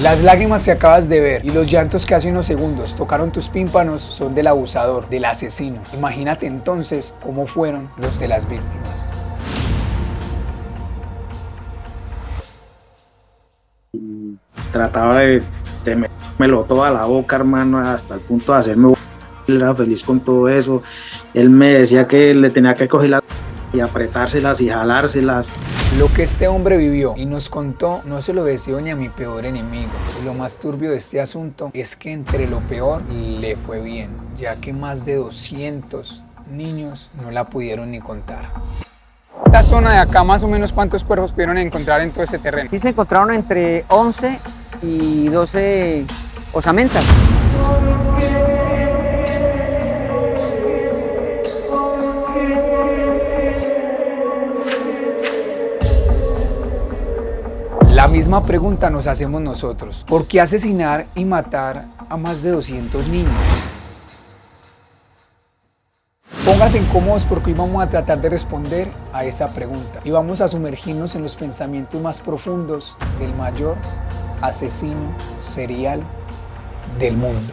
Las lágrimas que acabas de ver y los llantos que hace unos segundos tocaron tus tímpanos son del abusador, del asesino. Imagínate entonces cómo fueron los de las víctimas. Y trataba de metérmelo toda la boca, hermano, hasta el punto de hacerme. Él era feliz con todo eso. Él me decía que le tenía que cogerlas y apretárselas y jalárselas. Lo que este hombre vivió y nos contó no se lo deseo ni a mi peor enemigo. Y lo más turbio de este asunto es que entre lo peor le fue bien, ya que más de 200 niños no la pudieron ni contar. Esta zona de acá, más o menos, ¿cuántos cuerpos pudieron encontrar en todo ese terreno? Sí, se encontraron entre 11 y 12 osamentas. La misma pregunta nos hacemos nosotros. ¿Por qué asesinar y matar a más de 200 niños? Pónganse cómodos porque hoy vamos a tratar de responder a esa pregunta y vamos a sumergirnos en los pensamientos más profundos del mayor asesino serial del mundo.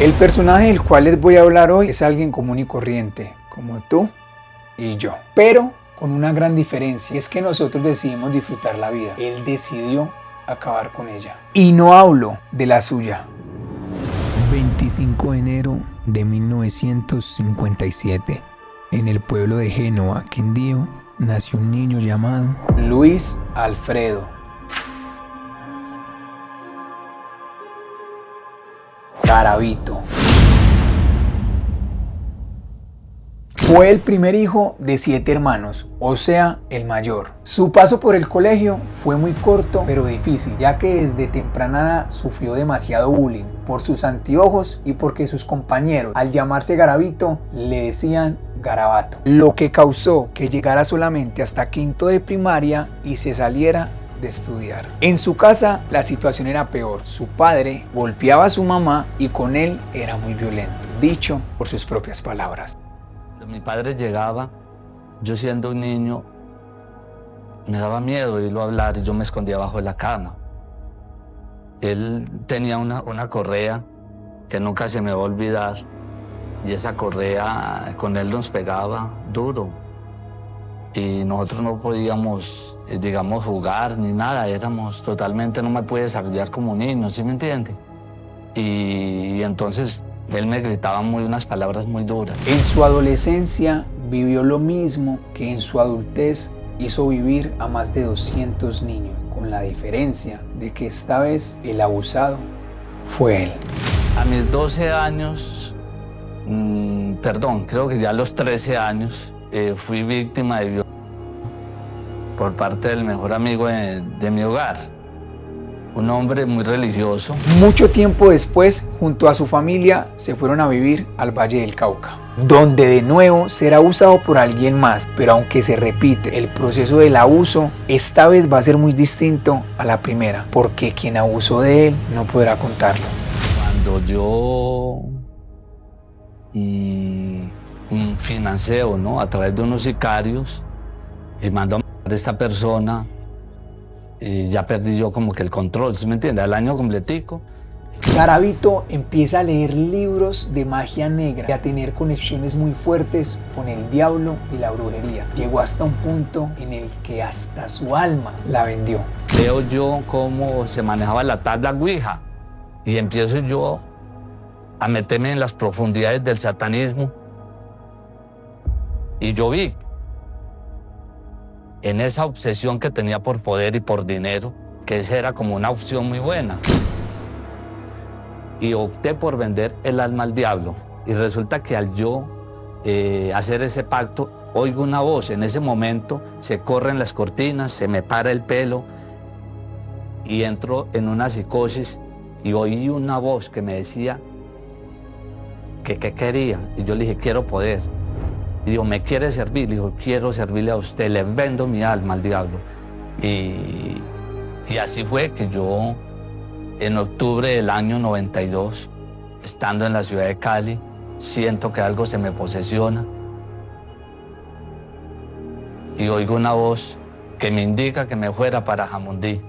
El personaje del cual les voy a hablar hoy es alguien común y corriente, como tú y yo, pero con una gran diferencia, y es que nosotros decidimos disfrutar la vida. Él decidió acabar con ella. Y no hablo de la suya. 25 de enero de 1957, en el pueblo de Génova, Quindío, nació un niño llamado Luis Alfredo Garavito. Fue el primer hijo de 7 hermanos, o sea, el mayor. Su paso por el colegio fue muy corto, pero difícil, ya que desde temprana edad sufrió demasiado bullying por sus anteojos y porque sus compañeros, al llamarse Garavito, le decían Garabato, lo que causó que llegara solamente hasta quinto de primaria y se saliera de estudiar. En su casa la situación era peor. Su padre golpeaba a su mamá y con él era muy violento, dicho por sus propias palabras. Cuando mi padre llegaba, yo siendo un niño, me daba miedo oírlo hablar y yo me escondía bajo de la cama. Él tenía una correa que nunca se me va a olvidar y esa correa con él nos pegaba duro y nosotros no podíamos, digamos, jugar ni nada, éramos totalmente, no me pude desarrollar como niño, ¿sí me entiende? Y entonces él me gritaba unas palabras muy duras. En su adolescencia vivió lo mismo que en su adultez hizo vivir a más de 200 niños, con la diferencia de que esta vez el abusado fue él. A mis 12 años, creo que ya a los 13 años, fui víctima de violencia por parte del mejor amigo de mi hogar, un hombre muy religioso. Mucho tiempo después, junto a su familia, se fueron a vivir al Valle del Cauca, donde de nuevo será abusado por alguien más, pero aunque se repite el proceso del abuso, esta vez va a ser muy distinto a la primera, porque quien abusó de él no podrá contarlo. Cuando yo financeo, ¿no?, a través de unos sicarios y mando a matar a esta persona, y ya perdí yo como que el control, ¿sí me entiende? Al año completico. Garavito empieza a leer libros de magia negra y a tener conexiones muy fuertes con el diablo y la brujería. Llegó hasta un punto en el que hasta su alma la vendió. Veo yo cómo se manejaba la tabla Ouija y empiezo yo a meterme en las profundidades del satanismo y yo vi en esa obsesión que tenía por poder y por dinero, que esa era como una opción muy buena. Y opté por vender el alma al diablo. Y resulta que al yo hacer ese pacto, oigo una voz. En ese momento se corren las cortinas, se me para el pelo y entro en una psicosis y oí una voz que me decía, que qué quería. Y yo le dije, quiero poder. Y dijo, ¿me quiere servir? Le dijo, quiero servirle a usted, le vendo mi alma al diablo. Y así fue que yo, en octubre del año 92, estando en la ciudad de Cali, siento que algo se me posesiona y oigo una voz que me indica que me fuera para Jamundí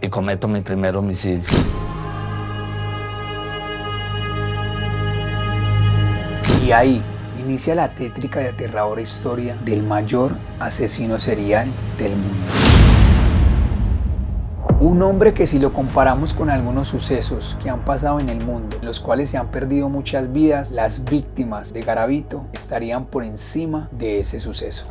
y cometo mi primer homicidio. Y ahí inicia la tétrica y aterradora historia del mayor asesino serial del mundo. Un hombre que, si lo comparamos con algunos sucesos que han pasado en el mundo, en los cuales se han perdido muchas vidas, las víctimas de Garavito estarían por encima de ese suceso.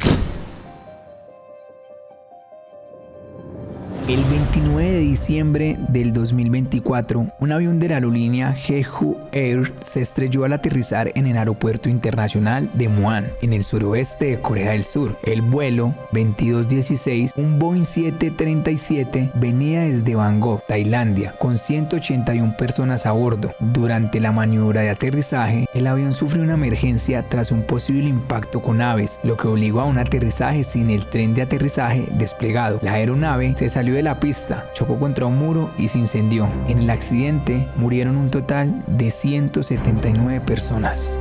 El 29 de diciembre del 2024, un avión de la aerolínea Jeju Air se estrelló al aterrizar en el aeropuerto internacional de Muan, en el suroeste de Corea del Sur. El vuelo 2216, un Boeing 737, venía desde Bangkok, Tailandia, con 181 personas a bordo. Durante la maniobra de aterrizaje, el avión sufrió una emergencia tras un posible impacto con aves, lo que obligó a un aterrizaje sin el tren de aterrizaje desplegado. La aeronave se salió de la pista, chocó contra un muro y se incendió. En el accidente murieron un total de 179 personas.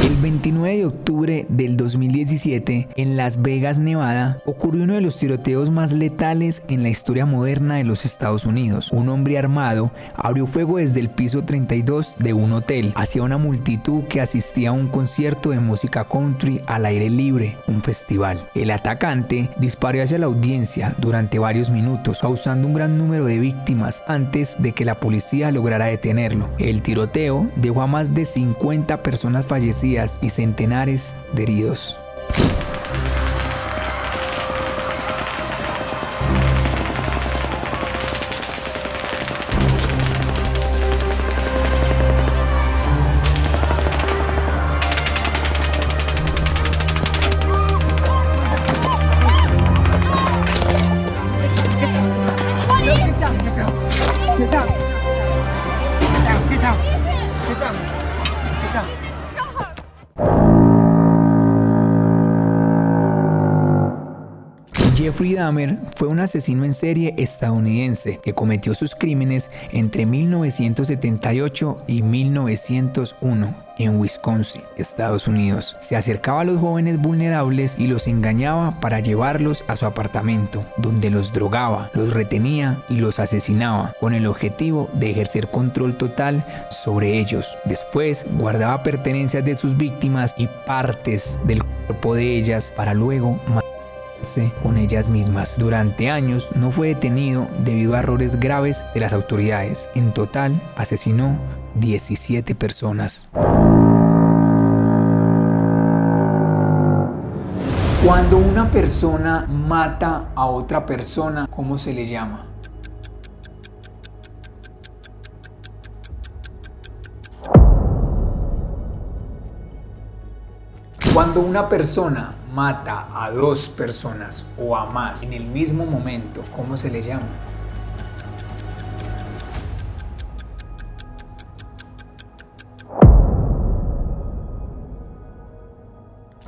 El 29 de octubre del 2017, en Las Vegas, Nevada, ocurrió uno de los tiroteos más letales en la historia moderna de los Estados Unidos. Un hombre armado abrió fuego desde el piso 32 de un hotel hacia una multitud que asistía a un concierto de música country al aire libre, un festival. El atacante disparó hacia la audiencia durante varios minutos, causando un gran número de víctimas antes de que la policía lograra detenerlo. El tiroteo dejó a más de 50 personas fallecidas y centenares de heridos. Jeffrey Dahmer fue un asesino en serie estadounidense que cometió sus crímenes entre 1978 y 1901 en Wisconsin, Estados Unidos. Se acercaba a los jóvenes vulnerables y los engañaba para llevarlos a su apartamento, donde los drogaba, los retenía y los asesinaba, con el objetivo de ejercer control total sobre ellos. Después guardaba pertenencias de sus víctimas y partes del cuerpo de ellas para luego con ellas mismas. Durante años no fue detenido debido a errores graves de las autoridades. En total asesinó 17 personas. Cuando una persona mata a otra persona, ¿cómo se le llama? Cuando una persona mata a dos personas o a más en el mismo momento, ¿cómo se le llama?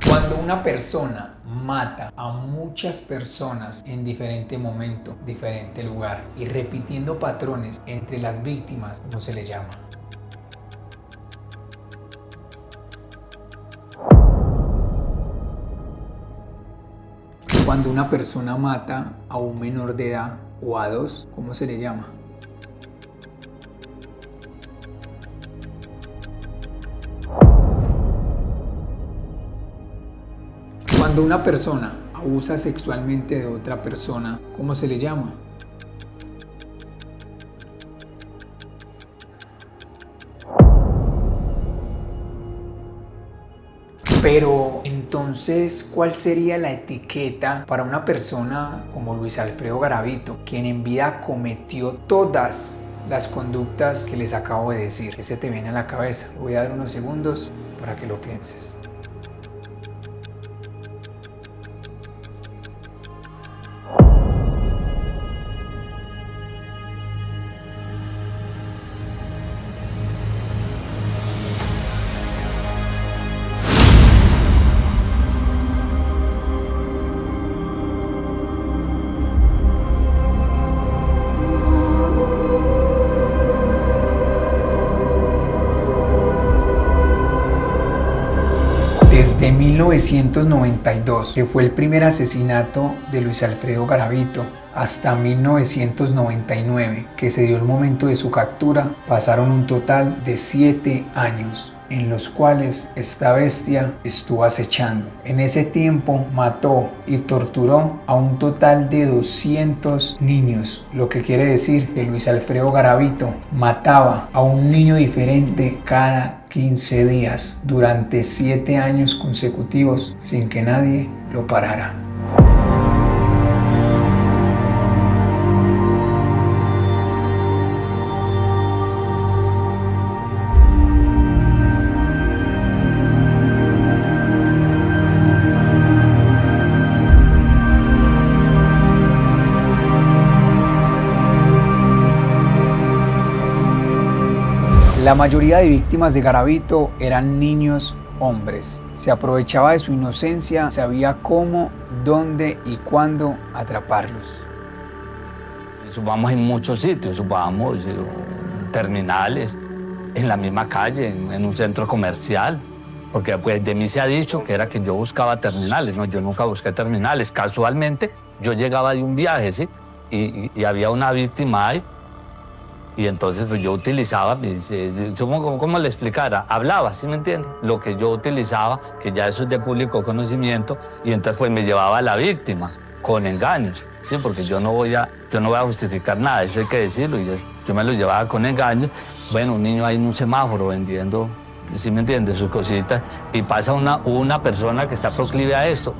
Cuando una persona mata a muchas personas en diferente momento, diferente lugar y repitiendo patrones entre las víctimas, ¿cómo se le llama? Cuando una persona mata a un menor de edad o a dos, ¿cómo se le llama? Cuando una persona abusa sexualmente de otra persona, ¿cómo se le llama? Pero entonces, ¿cuál sería la etiqueta para una persona como Luis Alfredo Garavito, quien en vida cometió todas las conductas que les acabo de decir? ¿Qué se te viene a la cabeza? Te voy a dar unos segundos para que lo pienses. Desde 1992, que fue el primer asesinato de Luis Alfredo Garavito, hasta 1999, que se dio el momento de su captura, pasaron un total de 7 años en los cuales esta bestia estuvo acechando. En ese tiempo mató y torturó a un total de 200 niños, lo que quiere decir que Luis Alfredo Garavito mataba a un niño diferente cada 15 días durante 7 años consecutivos sin que nadie lo parara. La mayoría de víctimas de Garavito eran niños hombres. Se aprovechaba de su inocencia, sabía cómo, dónde y cuándo atraparlos. Subamos en muchos sitios, subamos terminales, en la misma calle, en un centro comercial, porque pues de mí se ha dicho que era que yo buscaba terminales, no, yo nunca busqué terminales. Casualmente yo llegaba de un viaje, ¿sí? Y había una víctima ahí. Y entonces pues, yo utilizaba, ¿cómo le explicara? Hablaba, ¿sí me entiende? Lo que yo utilizaba, que ya eso es de público conocimiento, y entonces pues me llevaba a la víctima con engaños, ¿sí? Porque yo no voy a justificar nada, eso hay que decirlo, y yo me lo llevaba con engaños. Bueno, un niño ahí en un semáforo vendiendo, ¿sí me entiende? Sus cositas, y pasa una persona que está proclive a esto,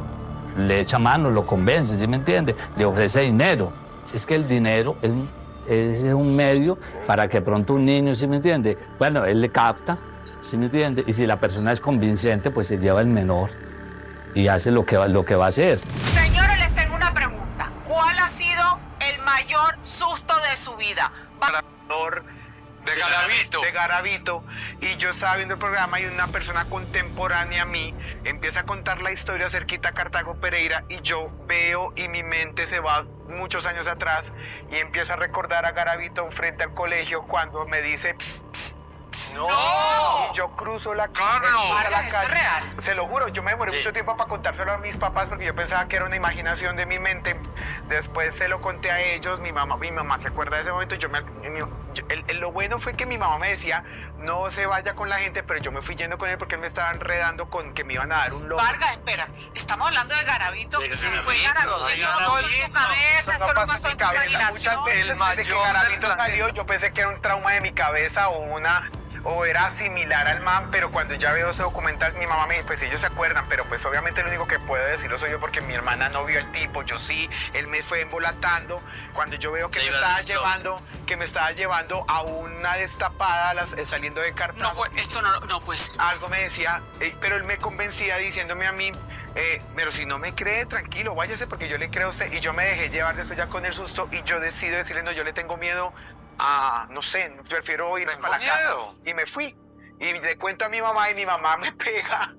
le echa mano, lo convence, ¿sí me entiende? Le ofrece dinero. Es que el dinero es un medio para que pronto un niño, ¿sí me entiende? Bueno, él le capta, ¿sí me entiende? Y si la persona es convincente, pues se lleva el menor y hace lo que va a hacer. Señores, les tengo una pregunta. ¿Cuál ha sido el mayor susto de su vida? De Garavito, y yo estaba viendo el programa y una persona contemporánea a mí empieza a contar la historia cerquita a Cartago Pereira, y yo veo y mi mente se va muchos años atrás y empiezo a recordar a Garavito frente al colegio cuando me dice ¡No! Y yo cruzo la Vargas, ¿eso es real? Se lo juro, yo me demoré mucho tiempo para contárselo a mis papás porque yo pensaba que era una imaginación de mi mente. Después se lo conté a ellos, mi mamá se acuerda de ese momento. Lo bueno fue que mi mamá me decía, no se vaya con la gente, pero yo me fui yendo con él porque él me estaba enredando con que me iban a dar un loco. Vargas, espérate, estamos hablando de Garavito. Sí, Fue Garavito, esto no pasó en tu cabeza, esto no pasó en tu imaginación. Muchas veces desde que Garavito salió, yo pensé que era un trauma de mi cabeza o era similar al man, pero cuando ya veo ese documental, mi mamá me dice, pues ellos se acuerdan, pero pues obviamente lo único que puedo decirlo soy yo porque mi hermana no vio al tipo, yo sí, él me fue embolatando, cuando yo veo que me estaba llevando a una destapada saliendo de Cartago. No, pues, esto no puede ser. Algo me decía, pero él me convencía diciéndome a mí, pero si no me cree, tranquilo, váyase porque yo le creo a usted, y yo me dejé llevar después ya con el susto, y yo decido decirle, no, yo le tengo miedo no sé, prefiero irme para la casa. Y me fui. Y le cuento a mi mamá y mi mamá me pega.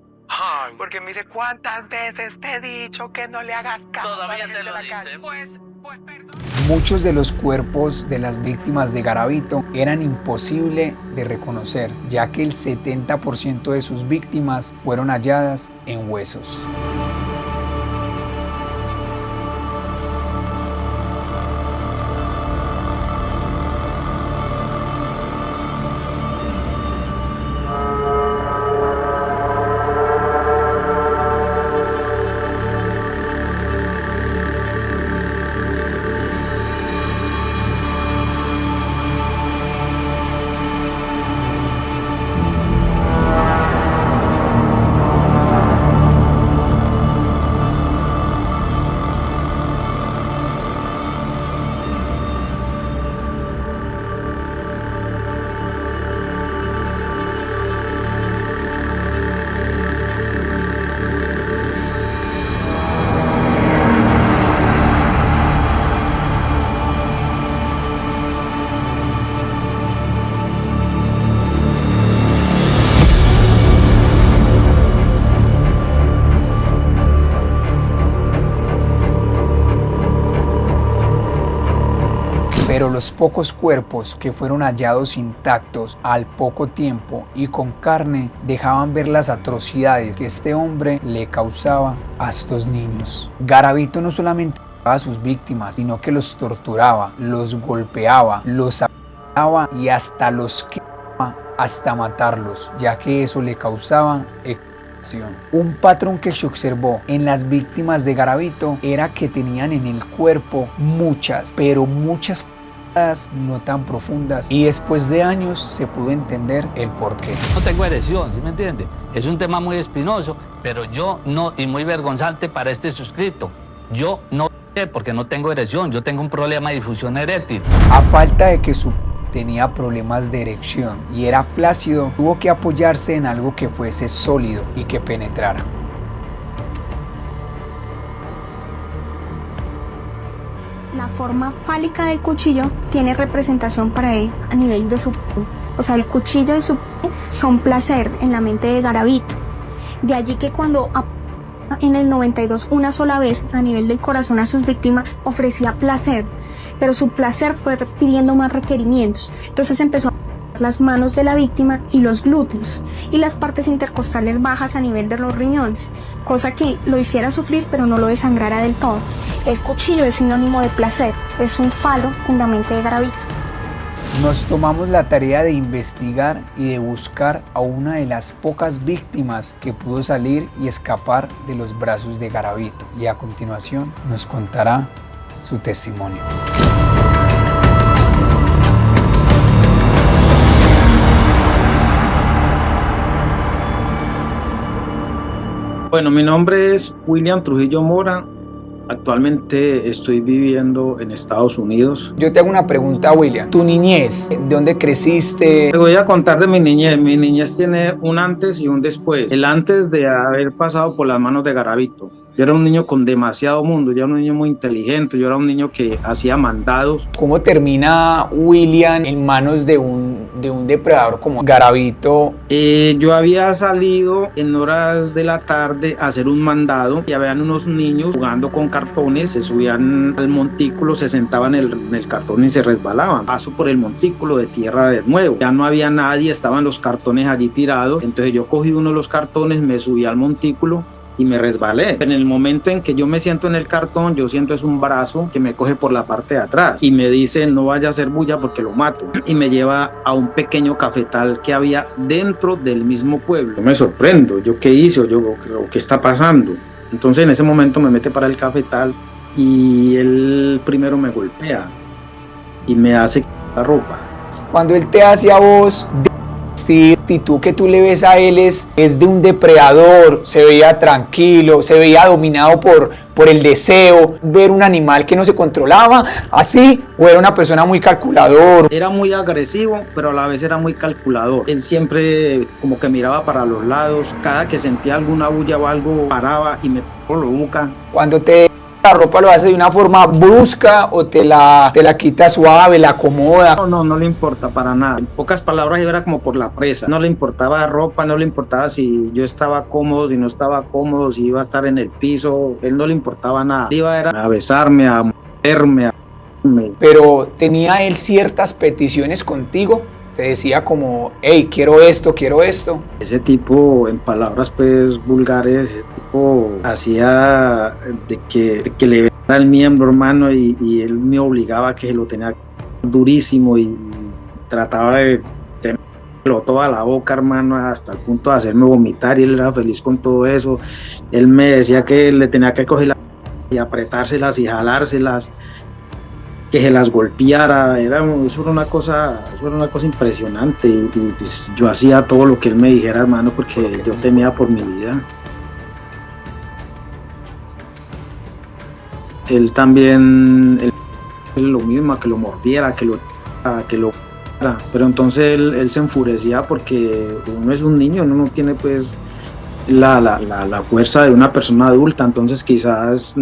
Porque me dice, ¿cuántas veces te he dicho que no le hagas caso? Todavía te lo dice. Pues perdón. Muchos de los cuerpos de las víctimas de Garavito eran imposible de reconocer, ya que el 70% de sus víctimas fueron halladas en huesos. pero los pocos cuerpos que fueron hallados intactos al poco tiempo y con carne dejaban ver las atrocidades que este hombre le causaba a estos niños. Garavito no solamente a sus víctimas, sino que los torturaba, los golpeaba, los apuñalaba y hasta los quemaba hasta matarlos, ya que eso le causaba excitación. Un patrón que se observó en las víctimas de Garavito era que tenían en el cuerpo muchas, pero muchas no tan profundas, y después de años se pudo entender el porqué. No tengo erección, ¿sí me entiende? Es un tema muy espinoso, pero yo no, y muy vergonzante para este suscrito. Yo no, porque no tengo erección, yo tengo un problema de difusión eréctil. A falta de que su tenía problemas de erección y era flácido, tuvo que apoyarse en algo que fuese sólido y que penetrara. La forma fálica del cuchillo tiene representación para él a nivel de su pene. O sea, el cuchillo y su pene son placer en la mente de Garavito. De allí que cuando en el 92 una sola vez a nivel del corazón a sus víctimas ofrecía placer, pero su placer fue pidiendo más requerimientos. Entonces empezó a las manos de la víctima y los glúteos y las partes intercostales bajas a nivel de los riñones, cosa que lo hiciera sufrir pero no lo desangrara del todo. El cuchillo es sinónimo de placer, es un falo en la mente de Garavito. Nos tomamos la tarea de investigar y de buscar a una de las pocas víctimas que pudo salir y escapar de los brazos de Garavito, y a continuación nos contará su testimonio. Bueno, mi nombre es William Trujillo Mora. Actualmente estoy viviendo en Estados Unidos. Yo te hago una pregunta, William. ¿Tu niñez? ¿De dónde creciste? Te voy a contar de mi niñez. Mi niñez tiene un antes y un después. El antes de haber pasado por las manos de Garavito. Yo era un niño con demasiado mundo, yo era un niño muy inteligente, yo era un niño que hacía mandados. ¿Cómo termina William en manos de un depredador como Garavito? Yo había salido en horas de la tarde a hacer un mandado y habían unos niños jugando con cartones, se subían al montículo, se sentaban en el cartón y se resbalaban. Paso por el montículo de tierra de nuevo, ya no había nadie, estaban los cartones allí tirados, entonces yo cogí uno de los cartones, me subí al montículo y me resbalé. En el momento en que yo me siento en el cartón, yo siento es un brazo que me coge por la parte de atrás y me dice no vaya a hacer bulla porque lo mato, y me lleva a un pequeño cafetal que había dentro del mismo pueblo. Yo me sorprendo, ¿yo qué hice? ¿Qué está pasando? Entonces en ese momento me mete para el cafetal y él primero me golpea y me hace la ropa. Cuando él te hace a vos actitud que tú le ves a él es de un depredador, se veía tranquilo, se veía dominado por el deseo, ver un animal que no se controlaba, así, o era una persona muy calculador. Era muy agresivo, pero a la vez era muy calculador. Él siempre como que miraba para los lados, cada que sentía alguna bulla o algo, paraba y me tocó la boca. Cuando te la ropa lo hace de una forma brusca o te la quita suave, la acomoda. No le importa para nada. En pocas palabras, yo era como por la presa. No le importaba la ropa, no le importaba si yo estaba cómodo, si no estaba cómodo, si iba a estar en el piso. Él no le importaba nada. Iba era a besarme, a morderme, Pero tenía él ciertas peticiones contigo. Te decía como, hey, quiero esto. Ese tipo, en palabras pues vulgares, ese tipo hacía de que le besara el miembro, hermano, y él me obligaba a que lo tenía durísimo y trataba de tenerlo toda la boca, hermano, hasta el punto de hacerme vomitar, y él era feliz con todo eso. Él me decía que le tenía que coger y apretárselas y jalárselas, que se las golpeara. Eso era una cosa impresionante, y pues yo hacía todo lo que él me dijera, hermano, porque yo temía por mi vida. Él también, lo mismo, que lo mordiera, que lo pero entonces él se enfurecía porque uno es un niño, uno no tiene pues la fuerza de una persona adulta, entonces quizás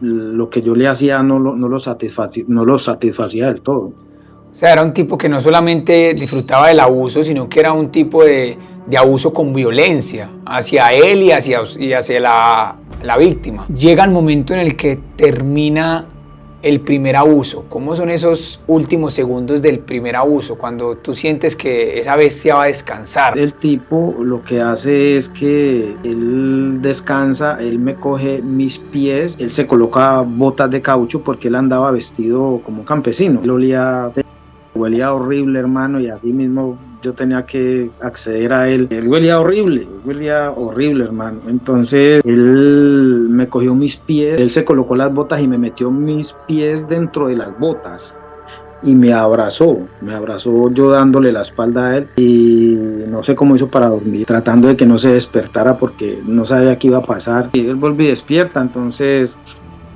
lo que yo le hacía no lo satisfacía del todo. O sea, era un tipo que no solamente disfrutaba del abuso, sino que era un tipo de abuso con violencia hacia él y hacia la víctima. Llega el momento en el que termina El primer abuso, ¿cómo son esos últimos segundos del primer abuso? Cuando tú sientes que esa bestia va a descansar. El tipo lo que hace es que él descansa, él me coge mis pies, él se coloca botas de caucho porque él andaba vestido como campesino. Él huelía horrible, hermano, y así mismo yo tenía que acceder a él. Él huelía horrible, hermano. Entonces él me cogió mis pies, él se colocó las botas y me metió mis pies dentro de las botas y me abrazó yo dándole la espalda a él, y no sé cómo hizo para dormir, tratando de que no se despertara porque no sabía qué iba a pasar. Y él vuelve y despierta, entonces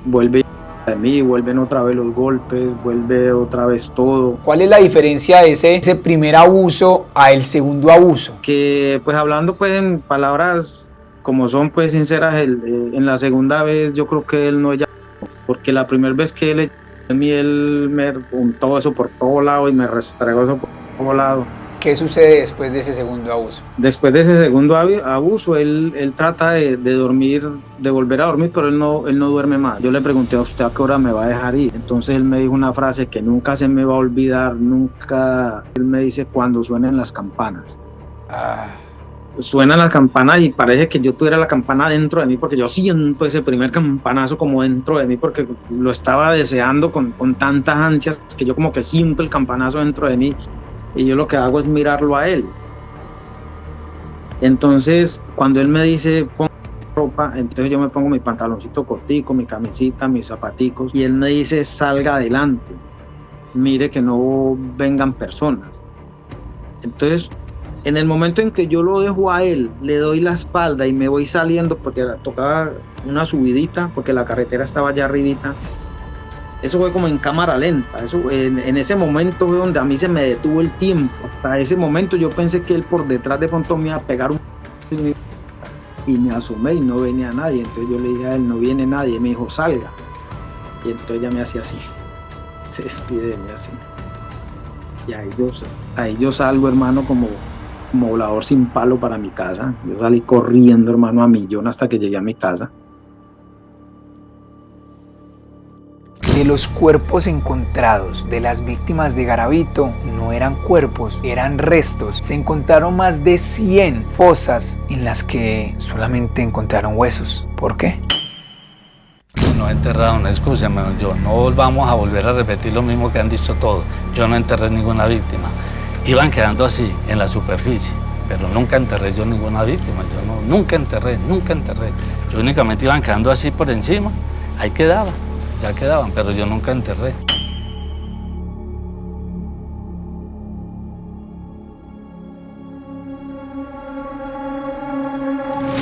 vuelve de mí, vuelven otra vez los golpes, vuelve otra vez todo. ¿Cuál es la diferencia de ese primer abuso a el segundo abuso? Que pues hablando pues en palabras como son pues sinceras, en la segunda vez yo creo que él no ya, porque la primera vez que él me untó eso por todo lado y me restregó eso por todo lado. ¿Qué sucede después de ese segundo abuso? Después de ese segundo abuso, él trata de dormir, de volver a dormir, pero él no duerme más. Yo le pregunté a usted a qué hora me va a dejar ir. Entonces él me dijo una frase que nunca se me va a olvidar, nunca. Él me dice cuando suenen las campanas. Suenan las campanas y parece que yo tuviera la campana dentro de mí, porque yo siento ese primer campanazo como dentro de mí, porque lo estaba deseando con tantas ansias que yo como que siento el campanazo dentro de mí. Y yo lo que hago es mirarlo a él. Entonces, cuando él me dice, pon ropa, entonces yo me pongo mi pantaloncito cortico, mi camisita, mis zapaticos, y él me dice, salga adelante, mire que no vengan personas. Entonces, en el momento en que yo lo dejo a él, le doy la espalda y me voy saliendo, porque tocaba una subidita, porque la carretera estaba allá arribita. Eso fue como en cámara lenta. Eso, en ese momento fue donde a mí se me detuvo el tiempo. Hasta ese momento yo pensé que él por detrás de pronto me iba a pegar y me asomé y no venía nadie. Entonces yo le dije a él, no viene nadie. Y me dijo, salga. Y entonces ya me hacía así. Se despide de mí así. Y ahí yo salgo, hermano, como volador sin palo para mi casa. Yo salí corriendo, hermano, a millón hasta que llegué a mi casa. De los cuerpos encontrados de las víctimas de Garavito no eran cuerpos, eran restos. Se encontraron más de 100 fosas en las que solamente encontraron huesos. ¿Por qué? No he enterrado, no excúsame, yo no vamos a volver a repetir lo mismo que han dicho todos. Yo no enterré ninguna víctima. Iban quedando así, en la superficie, pero nunca enterré yo ninguna víctima. Yo nunca enterré. Yo únicamente iban quedando así por encima, ahí quedaban. Ya quedaban, pero yo nunca enterré.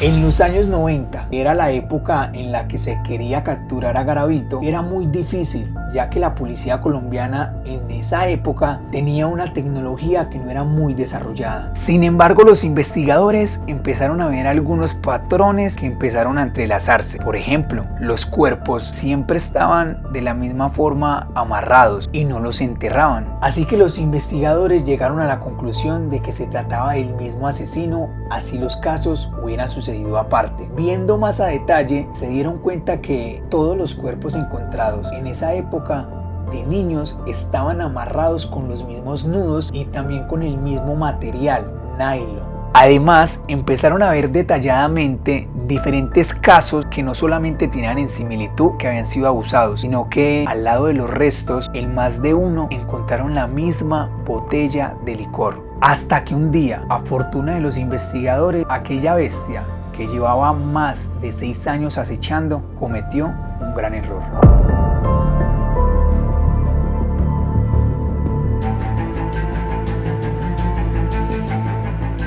En los años 90 era la época en la que se quería capturar a Garavito. Era muy difícil, ya que la policía colombiana en esa época tenía una tecnología que no era muy desarrollada. Sin embargo, los investigadores empezaron a ver algunos patrones que empezaron a entrelazarse. Por ejemplo, los cuerpos siempre estaban de la misma forma amarrados y no los enterraban. Así que los investigadores llegaron a la conclusión de que se trataba del mismo asesino, así los casos hubieran sucedido aparte. Viendo más a detalle, se dieron cuenta que todos los cuerpos encontrados en esa época de niños estaban amarrados con los mismos nudos y también con el mismo material, nylon. Además, empezaron a ver detalladamente diferentes casos que no solamente tenían en similitud que habían sido abusados, sino que al lado de los restos, en más de uno encontraron la misma botella de licor. Hasta que un día, a fortuna de los investigadores, aquella bestia que llevaba más de 6 años acechando, cometió un gran error.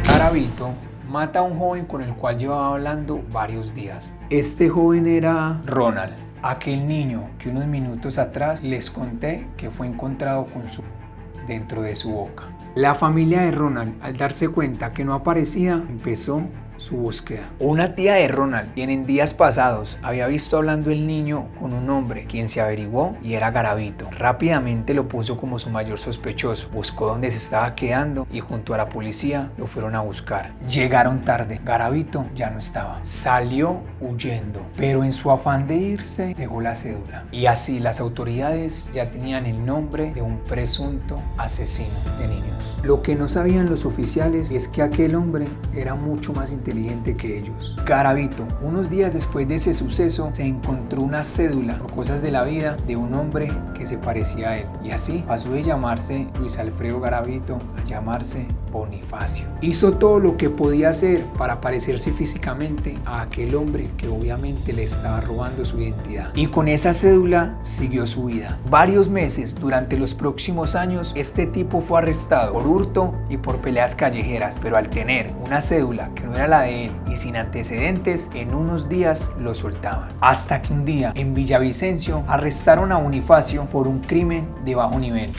Garavito mata a un joven con el cual llevaba hablando varios días. Este joven era Ronald, aquel niño que unos minutos atrás les conté que fue encontrado con su dentro de su boca. La familia de Ronald, al darse cuenta que no aparecía, empezó su búsqueda. Una tía de Ronald, quien en días pasados había visto hablando el niño con un hombre, quien se averiguó y era Garavito. Rápidamente lo puso como su mayor sospechoso, buscó dónde se estaba quedando y junto a la policía lo fueron a buscar. Llegaron tarde, Garavito ya no estaba, salió huyendo, pero en su afán de irse dejó la cédula. Y así las autoridades ya tenían el nombre de un presunto asesino de niños. Lo que no sabían los oficiales es que aquel hombre era mucho más inteligente que ellos. Garavito, unos días después de ese suceso, se encontró una cédula por cosas de la vida de un hombre que se parecía a él. Y así pasó de llamarse Luis Alfredo Garavito a llamarse Bonifacio. Hizo todo lo que podía hacer para parecerse físicamente a aquel hombre que obviamente le estaba robando su identidad. Y con esa cédula siguió su vida. Varios meses, durante los próximos años, este tipo fue arrestado por hurto y por peleas callejeras, pero al tener una cédula que no era la de él y sin antecedentes, en unos días lo soltaban. Hasta que un día en Villavicencio arrestaron a Bonifacio por un crimen de bajo nivel.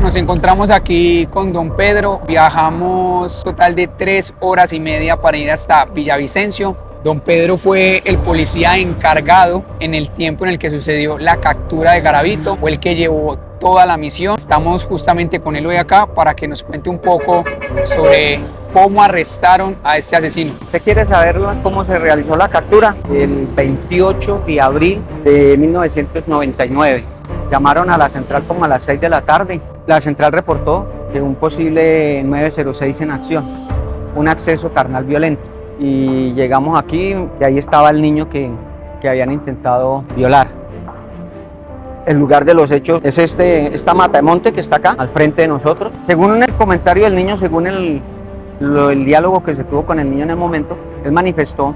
Nos encontramos aquí con don Pedro, viajamos total de 3 horas y media para ir hasta Villavicencio. Don Pedro fue el policía encargado en el tiempo en el que sucedió la captura de Garavito, fue el que llevó toda la misión. Estamos justamente con él hoy acá para que nos cuente un poco sobre cómo arrestaron a este asesino. ¿Usted quiere saber cómo se realizó la captura? El 28 de abril de 1999. Llamaron a la central como a las 6 de la tarde. La central reportó que un posible 906 en acción, un acceso carnal violento. Y llegamos aquí y ahí estaba el niño que habían intentado violar. El lugar de los hechos es esta mata de monte que está acá, al frente de nosotros. Según el comentario del niño, según el diálogo que se tuvo con el niño en el momento, él manifestó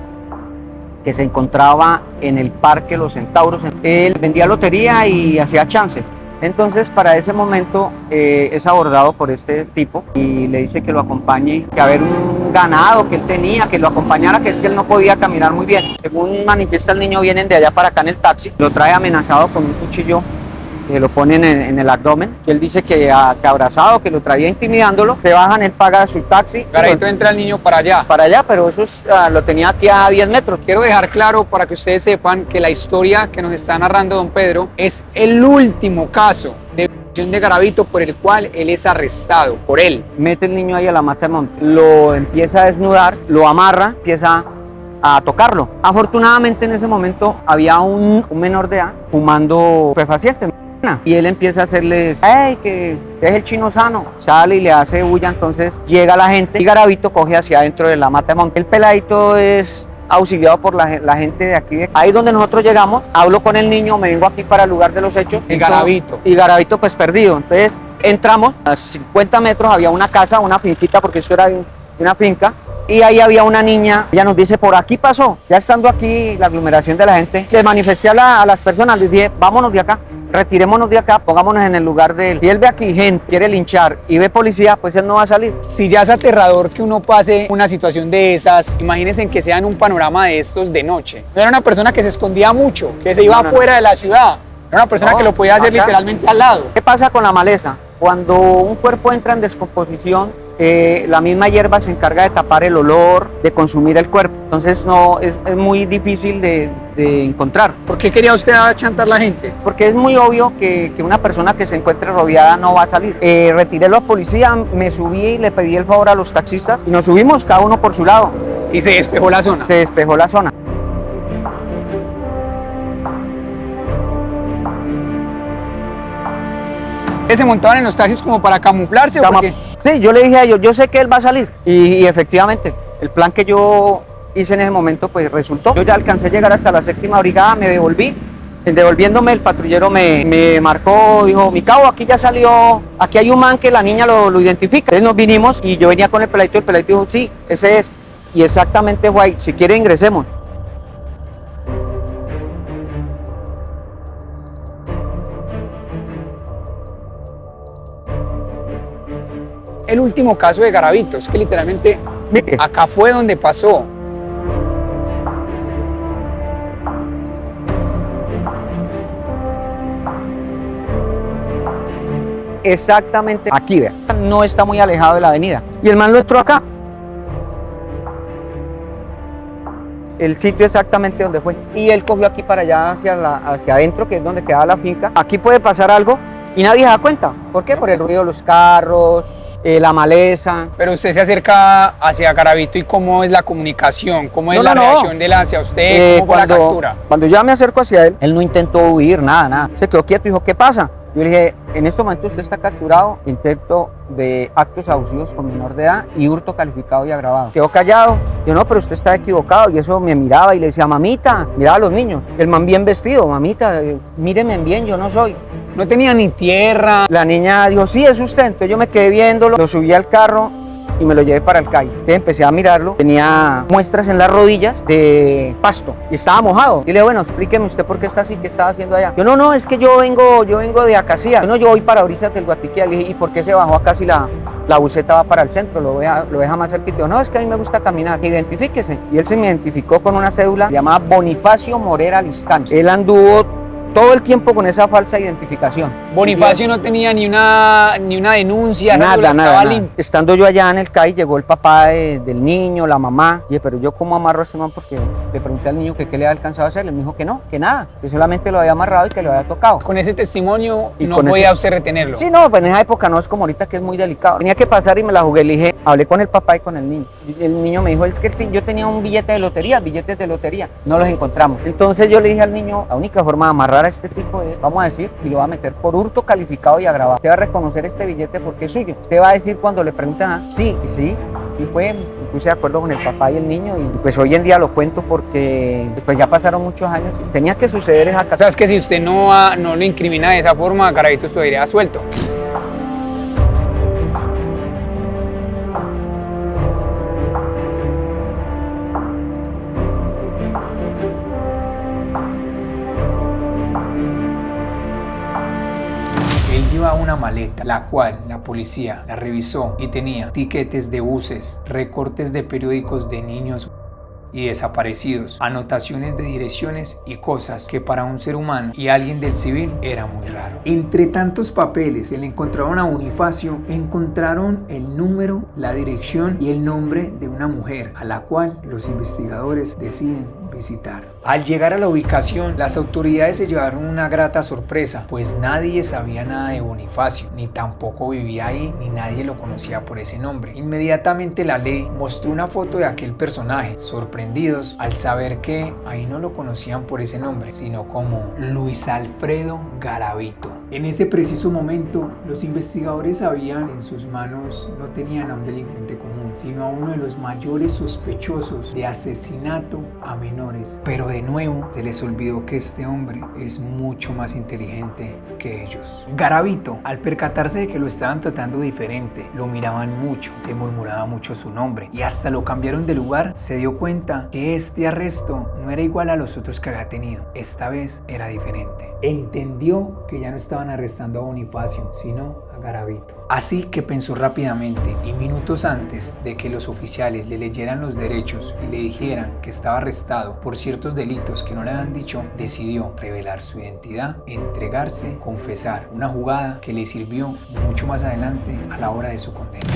que se encontraba en el Parque Los Centauros. Él vendía lotería y hacía chances. Entonces, para ese momento es abordado por este tipo y le dice que lo acompañe, que haber un ganado que él tenía, que lo acompañara, que es que él no podía caminar muy bien. Según manifiesta el niño, vienen de allá para acá en el taxi, lo trae amenazado con un cuchillo que lo ponen en el abdomen. Él dice que abrazado, que lo traía intimidándolo. Se bajan, él paga su taxi. Garavito entra el niño para allá. Para allá, pero eso lo tenía aquí a 10 metros. Quiero dejar claro para que ustedes sepan que la historia que nos está narrando don Pedro es el último caso de violación de Garavito por el cual él es arrestado, por él. Mete el niño ahí a la mata de monte, lo empieza a desnudar, lo amarra, empieza a tocarlo. Afortunadamente en ese momento había un menor de edad fumando estupefacientes. Y él empieza a hacerles, ¡hey, que es el chino sano! Sale y le hace bulla, entonces llega la gente y Garavito coge hacia adentro de la mata de monte. El peladito es auxiliado por la gente de aquí. Ahí donde nosotros llegamos, hablo con el niño, me vengo aquí para el lugar de los hechos. Y Garavito. Y Garavito pues perdido. Entonces entramos, a 50 metros había una casa, una finquita, porque esto era una finca. Y ahí había una niña, ella nos dice, por aquí pasó. Ya estando aquí la aglomeración de la gente, le manifesté a las personas, les dije, vámonos de acá. Retirémonos de acá, pongámonos en el lugar de él. Si él ve aquí gente, quiere linchar y ve policía, pues él no va a salir. Si ya es aterrador que uno pase una situación de esas, imagínense en que sea en un panorama de estos de noche. No era una persona que se escondía mucho, que se iba afuera de la ciudad. Era una persona que lo podía hacer acá, literalmente al lado. ¿Qué pasa con la maleza? Cuando un cuerpo entra en descomposición, la misma hierba se encarga de tapar el olor, de consumir el cuerpo. Entonces no es muy difícil de encontrar. ¿Por qué quería usted achantar la gente? Porque es muy obvio que una persona que se encuentre rodeada no va a salir. Retiré a los policías, me subí y le pedí el favor a los taxistas y nos subimos cada uno por su lado. Y se despejó la zona. Se despejó la zona. ¿Se montaban en los taxis como para camuflarse o por qué? Sí, yo le dije a ellos, yo sé que él va a salir. Y efectivamente, el plan que yo hice en ese momento pues resultó. Yo ya alcancé a llegar hasta la 7ª brigada, me devolví. Devolviéndome, el patrullero me marcó, dijo, mi cabo, aquí ya salió, aquí hay un man que la niña lo identifica. Entonces nos vinimos y yo venía con el peladito dijo, sí, ese es. Y exactamente fue ahí, si quiere ingresemos. El último caso de Garavito, es que literalmente acá fue donde pasó. exactamente aquí, vea. No está muy alejado de la avenida. Y el man lo entró acá. El sitio exactamente donde fue. Y él cogió aquí para allá hacia adentro, que es donde quedaba la finca. Aquí puede pasar algo y nadie se da cuenta. ¿Por qué? Por el ruido de los carros, la maleza. Pero usted se acerca hacia Garavito y ¿cómo es la comunicación? ¿Cómo es la reacción de él hacia usted? ¿Cómo fue la captura? Cuando yo me acerco hacia él, él no intentó huir, nada. Se quedó quieto y dijo, ¿qué pasa? Yo le dije, en este momento usted está capturado, intento de actos abusivos con menor de edad y hurto calificado y agravado. Quedó callado. Yo, no, pero usted está equivocado. Y eso me miraba y le decía, mamita, miraba a los niños. El man bien vestido, mamita, míreme bien, yo no soy. No tenía ni tierra. La niña dijo, sí, es usted. Entonces yo me quedé viéndolo, lo subí al carro y me lo llevé para el CAI. Entonces empecé a mirarlo, tenía muestras en las rodillas de pasto y estaba mojado. Y le dije, bueno, explíqueme usted por qué está así, qué estaba haciendo allá. Yo, no, es que yo vengo de Acacía. Yo voy para Orizas del Guatiquía. Le dije, ¿y por qué se bajó acá si la buseta va para el centro? Lo deja más cerquita. Yo, no, es que a mí me gusta caminar. Identifíquese. Y él se me identificó con una cédula llamada Bonifacio Morera Listán. Él anduvo todo el tiempo con esa falsa identificación. Bonifacio no tenía ni una denuncia, nada. Estando yo allá en el CAI, llegó el papá del niño, la mamá. Y dije, pero yo cómo amarro a este man, porque le pregunté al niño que qué le había alcanzado a hacer. Le dijo que no, que nada, que solamente lo había amarrado y que lo había tocado. Con ese testimonio no podía usted retenerlo. Sí, no, pues en esa época no es como ahorita, que es muy delicado. Tenía que pasar y me la jugué. Le dije, hablé con el papá y con el niño. El niño me dijo, es que yo tenía un billete de lotería, billetes de lotería, no los encontramos. Entonces yo le dije al niño, la única forma de amarrar a este tipo es, vamos a decir, y lo va a meter por hurto calificado y agravado. Usted va a reconocer este billete porque es suyo. Usted va a decir cuando le preguntan, sí fue, me puse de acuerdo con el papá y el niño, y pues hoy en día lo cuento porque pues ya pasaron muchos años y tenía que suceder esa catástrofe. ¿Sabes que si usted no lo incrimina de esa forma, Garavito estuviera suelto? Llevaba una maleta, la cual la policía la revisó y tenía tiquetes de buses, recortes de periódicos de niños y desaparecidos, anotaciones de direcciones y cosas que para un ser humano y alguien del civil era muy raro. Entre tantos papeles que le encontraron a Bonifacio, encontraron el número, la dirección y el nombre de una mujer a la cual los investigadores deciden visitar. Al llegar a la ubicación, las autoridades se llevaron una grata sorpresa, pues nadie sabía nada de Bonifacio, ni tampoco vivía ahí, ni nadie lo conocía por ese nombre. Inmediatamente la ley mostró una foto de aquel personaje, sorprendidos al saber que ahí no lo conocían por ese nombre, sino como Luis Alfredo Garavito. En ese preciso momento, los investigadores sabían que en sus manos no tenían a un delincuente común, sino a uno de los mayores sospechosos de asesinato a menores. Pero de nuevo, se les olvidó que este hombre es mucho más inteligente que ellos. Garavito, al percatarse de que lo estaban tratando diferente, lo miraban mucho, se murmuraba mucho su nombre y hasta lo cambiaron de lugar, se dio cuenta que este arresto no era igual a los otros que había tenido. Esta vez era diferente. Entendió que ya no estaban arrestando a Bonifacio, sino a Garavito. Así que pensó rápidamente y minutos antes de que los oficiales le leyeran los derechos y le dijeran que estaba arrestado por ciertos delitos que no le habían dicho, decidió revelar su identidad, entregarse, confesar, una jugada que le sirvió mucho más adelante a la hora de su condena.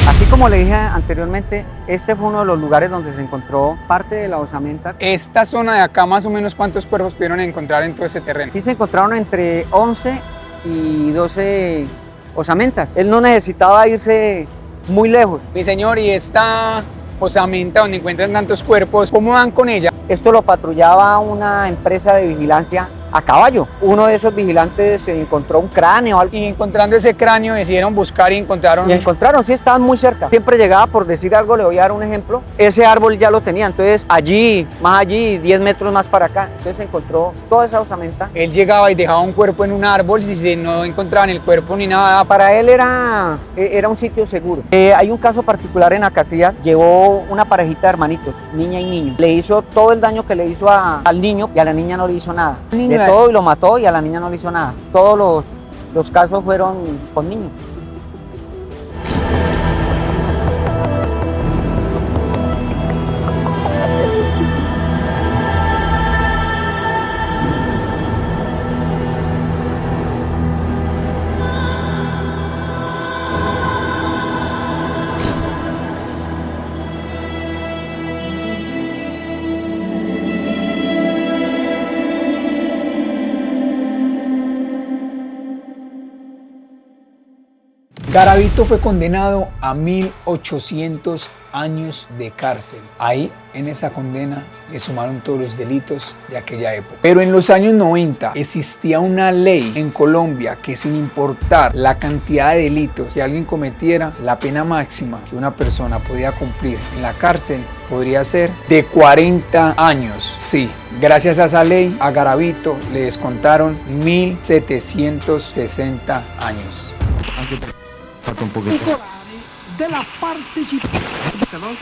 Así como le dije anteriormente, este fue uno de los lugares donde se encontró parte de la osamenta. Esta zona de acá, más o menos, ¿cuántos cuerpos pudieron encontrar en todo ese terreno? Sí, se encontraron entre 11 y 12 osamentas. Él no necesitaba irse muy lejos. Mi señor, y esta osamenta donde encuentran tantos cuerpos, ¿cómo van con ella? Esto lo patrullaba una empresa de vigilancia a caballo. Uno de esos vigilantes encontró un cráneo. Y encontrando ese cráneo decidieron buscar y encontraron... Sí, estaban muy cerca. Siempre llegaba, por decir algo, le voy a dar un ejemplo, ese árbol ya lo tenía, entonces allí, 10 metros más para acá, entonces se encontró toda esa osamenta. Él llegaba y dejaba un cuerpo en un árbol, si no encontraban el cuerpo ni nada. Para él era un sitio seguro. Hay un caso particular en Acacías, llevó una parejita de hermanitos, niña y niño. Le hizo todo el daño que le hizo al niño y a la niña no le hizo nada. El niño todo y lo mató y a la niña no le hizo nada. Todos los casos fueron con niños. Garavito fue condenado a 1800 años de cárcel. Ahí, en esa condena, le sumaron todos los delitos de aquella época. Pero en los años 90 existía una ley en Colombia que, sin importar la cantidad de delitos que alguien cometiera, la pena máxima que una persona podía cumplir en la cárcel podría ser de 40 años. Sí, gracias a esa ley, a Garavito le descontaron 1760 años. Un poquito. De la partecipazione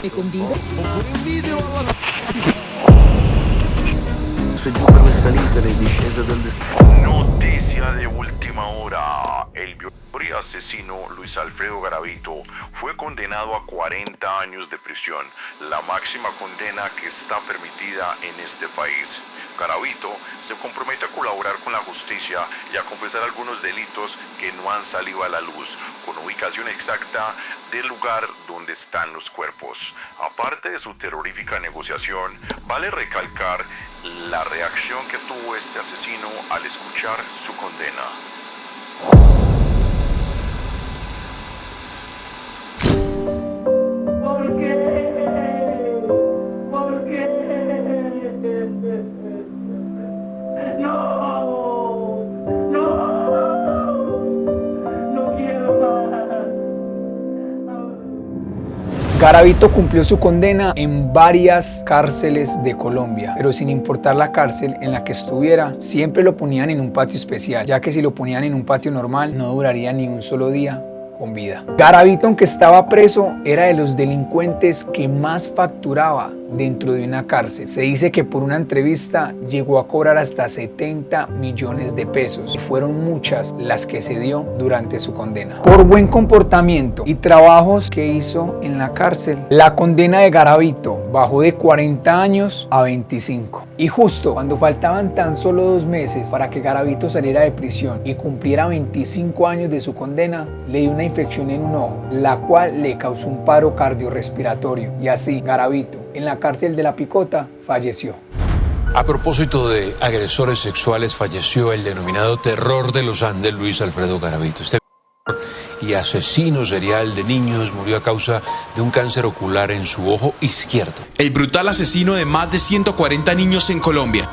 e convive oppure un video Su e giù per le salite, le discese del Noticia de última hora. El violador y asesino Luis Alfredo Garavito fue condenado a 40 años de prisión, la máxima condena que está permitida en este país. Garavito se compromete a colaborar con la justicia y a confesar algunos delitos que no han salido a la luz, con ubicación exacta del lugar donde están los cuerpos. Aparte de su terrorífica negociación, vale recalcar la reacción que tuvo este asesino al escuchar su condena. Garavito cumplió su condena en varias cárceles de Colombia, pero sin importar la cárcel en la que estuviera, siempre lo ponían en un patio especial, ya que si lo ponían en un patio normal no duraría ni un solo día con vida. Garavito, aunque estaba preso, era de los delincuentes que más facturaba dentro de una cárcel. Se dice que por una entrevista llegó a cobrar hasta 70 millones de pesos y fueron muchas las que se dio durante su condena. Por buen comportamiento y trabajos que hizo en la cárcel, la condena de Garavito bajó de 40 años a 25. Y justo cuando faltaban tan solo 2 meses para que Garavito saliera de prisión y cumpliera 25 años de su condena, le dio una infección en un ojo, la cual le causó un paro cardiorrespiratorio, y así Garavito, en la cárcel de La Picota, falleció. A propósito de agresores sexuales, falleció el denominado terror de los Andes, Luis Alfredo Garavito. Este y asesino serial de niños murió a causa de un cáncer ocular en su ojo izquierdo. El brutal asesino de más de 140 niños en Colombia.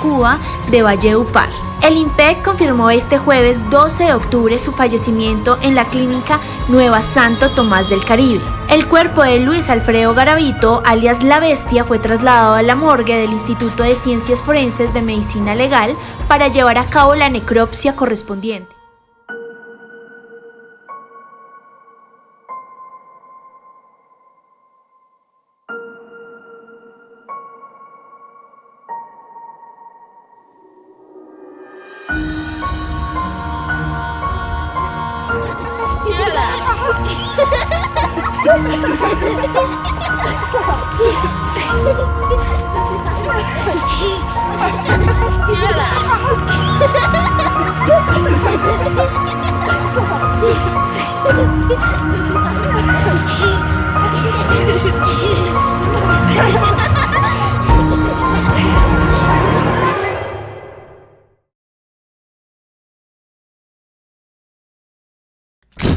Cuba de Valledupar. El INPEC confirmó este jueves 12 de octubre su fallecimiento en la clínica Nueva Santo Tomás del Caribe. El cuerpo de Luis Alfredo Garavito, alias La Bestia, fue trasladado a la morgue del Instituto de Ciencias Forenses de Medicina Legal para llevar a cabo la necropsia correspondiente.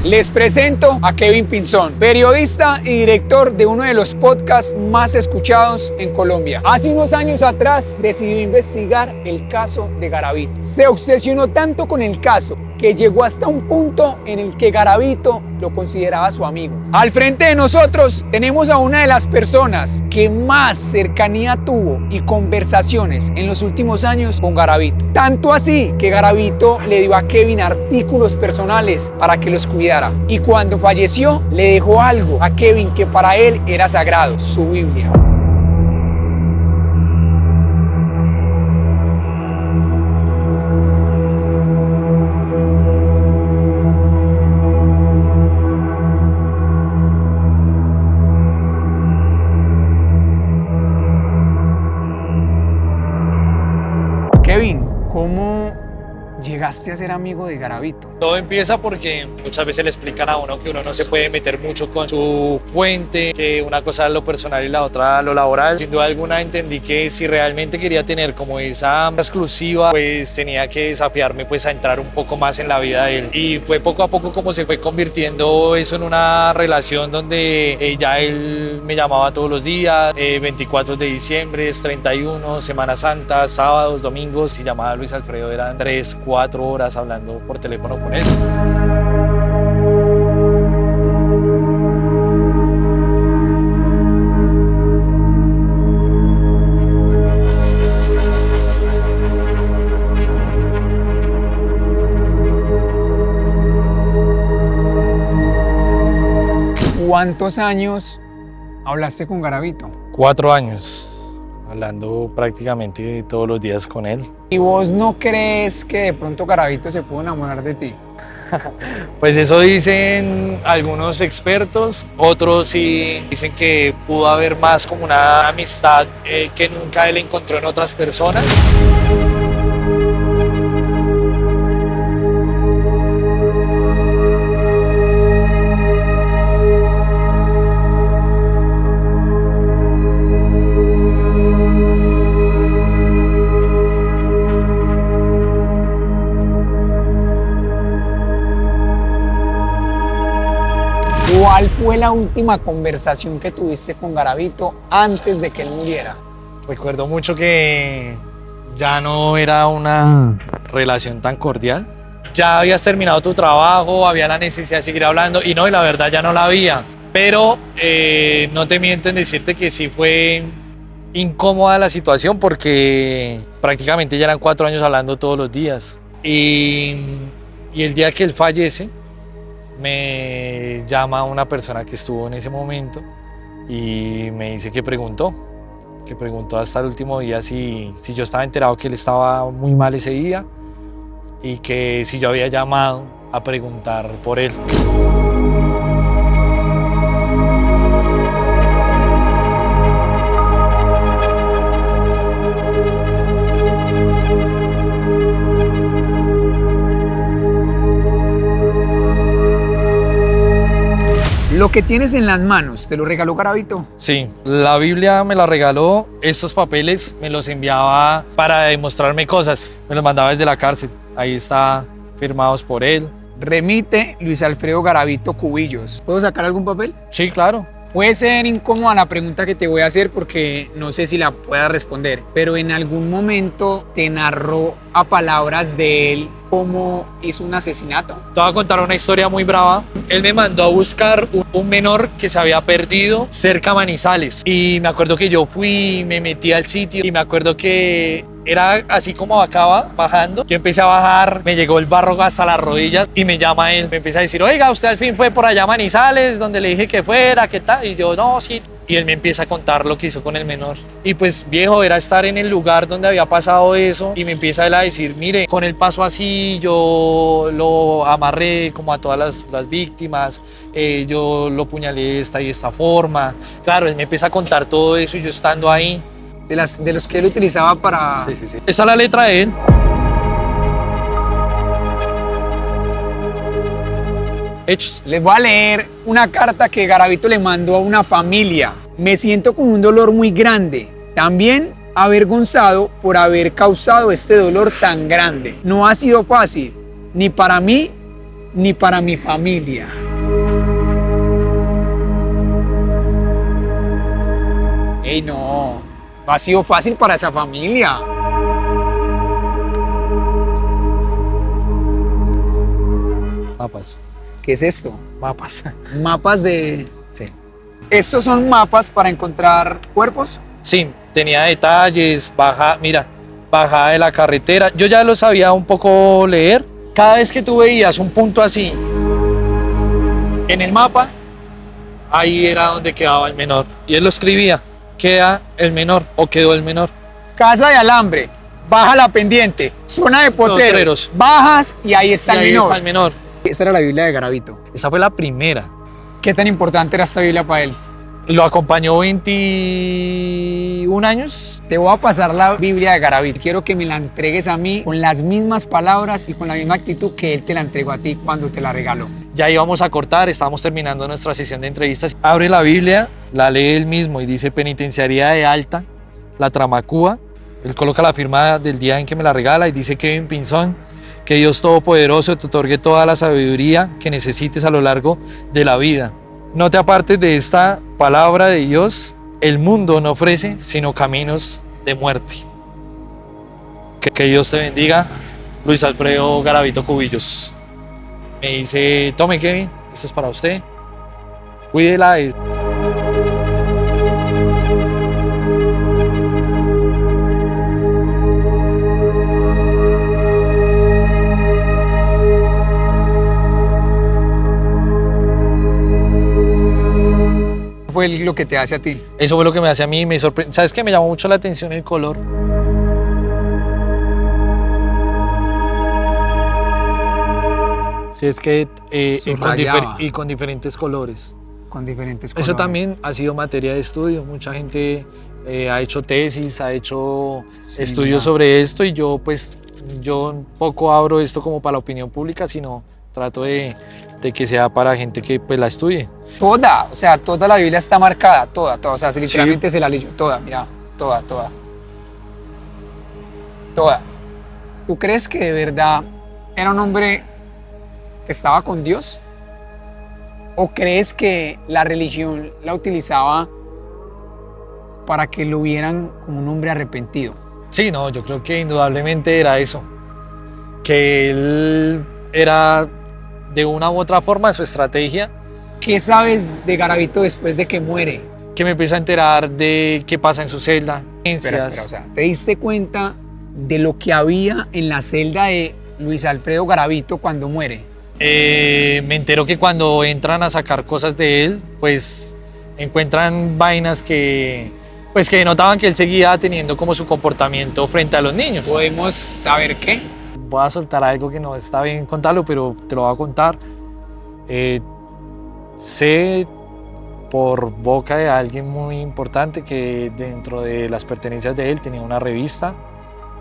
Les presento a Kevin Pinzón, periodista y director de uno de los podcasts más escuchados en Colombia. Hace unos años atrás decidió investigar el caso de Garavito. Se obsesionó tanto con el caso que llegó hasta un punto en el que Garavito lo consideraba su amigo. Al frente de nosotros tenemos a una de las personas que más cercanía tuvo y conversaciones en los últimos años con Garavito. Tanto así que Garavito le dio a Kevin artículos personales para que los cuidara. Y cuando falleció, le dejó algo a Kevin que para él era sagrado, su Biblia. Kevin, ¿cómo llegaste a ser amigo de Garavito? Todo empieza porque muchas veces le explican a uno que uno no se puede meter mucho con su fuente, que una cosa es lo personal y la otra lo laboral. Sin duda alguna entendí que si realmente quería tener como esa exclusiva, pues tenía que desafiarme pues a entrar un poco más en la vida de él. Y fue poco a poco como se fue convirtiendo eso en una relación donde ya él me llamaba todos los días, 24 de diciembre, 31, Semana Santa, sábados, domingos, y llamaba a Luis Alfredo, eran 3, 4 horas hablando por teléfono con él. ¿Cuántos años hablaste con Garavito? 4 años, hablando prácticamente todos los días con él. ¿Y vos no crees que de pronto Garavito se pudo enamorar de ti? Pues eso dicen algunos expertos, otros sí dicen que pudo haber más como una amistad que nunca él encontró en otras personas. ¿Cuál fue la última conversación que tuviste con Garavito antes de que él muriera? Recuerdo mucho que ya no era una relación tan cordial. Ya habías terminado tu trabajo, había la necesidad de seguir hablando y la verdad ya no la había. Pero no te miento en decirte que sí fue incómoda la situación porque prácticamente ya eran 4 años hablando todos los días. Y el día que él fallece, me llama una persona que estuvo en ese momento y me dice que preguntó hasta el último día si yo estaba enterado que él estaba muy mal ese día y que si yo había llamado a preguntar por él. ¿Lo que tienes en las manos te lo regaló Garavito? Sí, la Biblia me la regaló, estos papeles me los enviaba para demostrarme cosas, me los mandaba desde la cárcel, ahí está, firmados por él. Remite Luis Alfredo Garavito Cubillos. ¿Puedo sacar algún papel? Sí, claro. Puede ser incómoda la pregunta que te voy a hacer porque no sé si la puedas responder, pero en algún momento te narró a palabras de él cómo hizo un asesinato. Te voy a contar una historia muy brava. Él me mandó a buscar un menor que se había perdido cerca a Manizales y me acuerdo que yo fui, me metí al sitio y me acuerdo que era así como acaba bajando. Yo empecé a bajar, me llegó el barro hasta las rodillas y me llama él. Me empieza a decir, oiga, usted al fin fue por allá a Manizales, donde le dije que fuera, ¿qué tal? Y yo, no, sí. Y él me empieza a contar lo que hizo con el menor. Y pues viejo, era estar en el lugar donde había pasado eso y me empieza él a decir, mire, con el paso así, yo lo amarré como a todas las víctimas, yo lo puñalé de esta y esta forma. Claro, él me empieza a contar todo eso y yo estando ahí. De los que él utilizaba para... Sí. Esa es la letra de él. Hechos. Les voy a leer una carta que Garavito le mandó a una familia. Me siento con un dolor muy grande. También avergonzado por haber causado este dolor tan grande. No ha sido fácil, ni para mí, ni para mi familia. Ey, no ha sido fácil para esa familia. Mapas. ¿Qué es esto? Mapas. Mapas de... Sí. ¿Estos son mapas para encontrar cuerpos? Sí, tenía detalles, bajada de la carretera. Yo ya lo sabía un poco leer. Cada vez que tú veías un punto así en el mapa, ahí era donde quedaba el menor. Y él lo escribía, queda el menor o quedó el menor. Casa de alambre, baja la pendiente, zona de potreros, bajas y ahí está el menor. Está el menor. Esta era la Biblia de Garavito. Esa fue la primera. ¿Qué tan importante era esta Biblia para él? Lo acompañó 21 años. Te voy a pasar la Biblia de Garavito. Quiero que me la entregues a mí con las mismas palabras y con la misma actitud que él te la entregó a ti cuando te la regaló. Ya íbamos a cortar, estábamos terminando nuestra sesión de entrevistas. Abre la Biblia, la lee él mismo y dice Penitenciaría de Alta, La Tramacúa. Él coloca la firma del día en que me la regala y dice Kevin Pinzón, que Dios Todopoderoso te otorgue toda la sabiduría que necesites a lo largo de la vida. No te apartes de esta palabra de Dios, el mundo no ofrece sino caminos de muerte. Que Dios te bendiga, Luis Alfredo Garavito Cubillos. Me dice, tome Kevin, esto es para usted, cuídela. Fue lo que te hace a ti. Eso fue lo que me hace a mí, me sorprendió. ¿Sabes qué? Me llamó mucho la atención el color. Sí, es que con diferentes colores. Con diferentes colores. Eso también ha sido materia de estudio. Mucha gente ha hecho tesis, ha hecho estudios sobre esto y yo un poco abro esto como para la opinión pública, sino trato de que sea para gente que pues la estudie. Toda la Biblia está marcada, toda, o sea, literalmente sí. Se la leyó toda, mira, toda. ¿Tú crees que de verdad era un hombre que estaba con Dios? ¿O crees que la religión la utilizaba para que lo vieran como un hombre arrepentido? Sí, no, yo creo que indudablemente era eso, que él era de una u otra forma su estrategia. ¿Qué sabes de Garavito después de que muere? Que me empiezo a enterar de qué pasa en su celda. Espera, o sea, ¿te diste cuenta de lo que había en la celda de Luis Alfredo Garavito cuando muere? Me entero que cuando entran a sacar cosas de él, pues encuentran vainas que notaban que él seguía teniendo como su comportamiento frente a los niños. ¿Podemos saber qué? Voy a soltar algo que no está bien contarlo, pero te lo voy a contar. Sé por boca de alguien muy importante que dentro de las pertenencias de él tenía una revista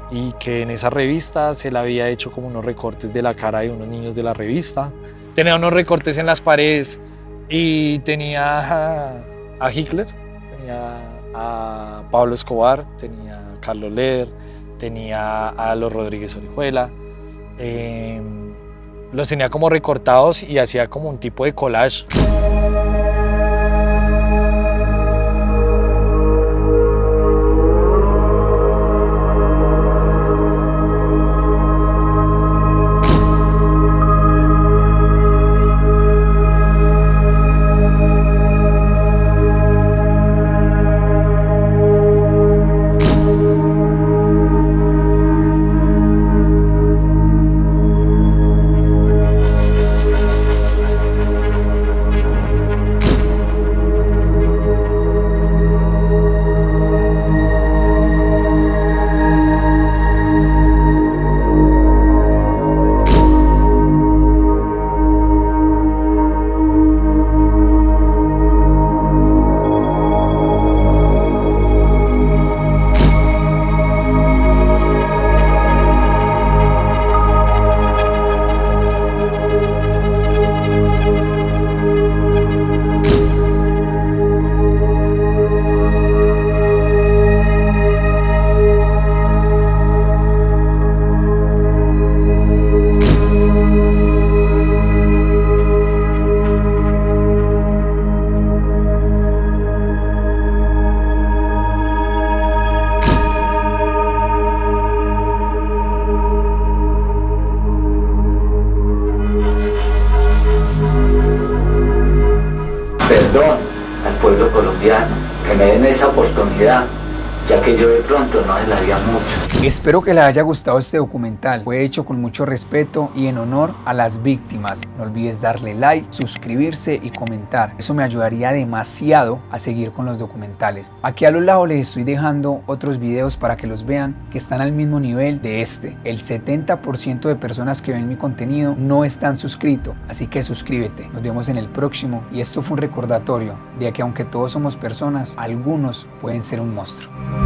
y que en esa revista se le había hecho como unos recortes de la cara de unos niños de la revista. Tenía unos recortes en las paredes y tenía a Hitler, tenía a Pablo Escobar, tenía a Carlos Leder, tenía a los Rodríguez Orihuela. Los tenía como recortados y hacía como un tipo de collage. perdón al pueblo colombiano, que me den esa oportunidad, ya que yo de pronto no les haría mucho. Espero que les haya gustado este documental. Fue hecho con mucho respeto y en honor a las víctimas. No olvides darle like, suscribirse y comentar. Eso me ayudaría demasiado a seguir con los documentales. Aquí a los lados les estoy dejando otros videos para que los vean, que están al mismo nivel de este. El 70% de personas que ven mi contenido no están suscritos, así que suscríbete. Nos vemos en el próximo y esto fue un recordatorio de que aunque todos somos personas, algunos pueden ser un monstruo.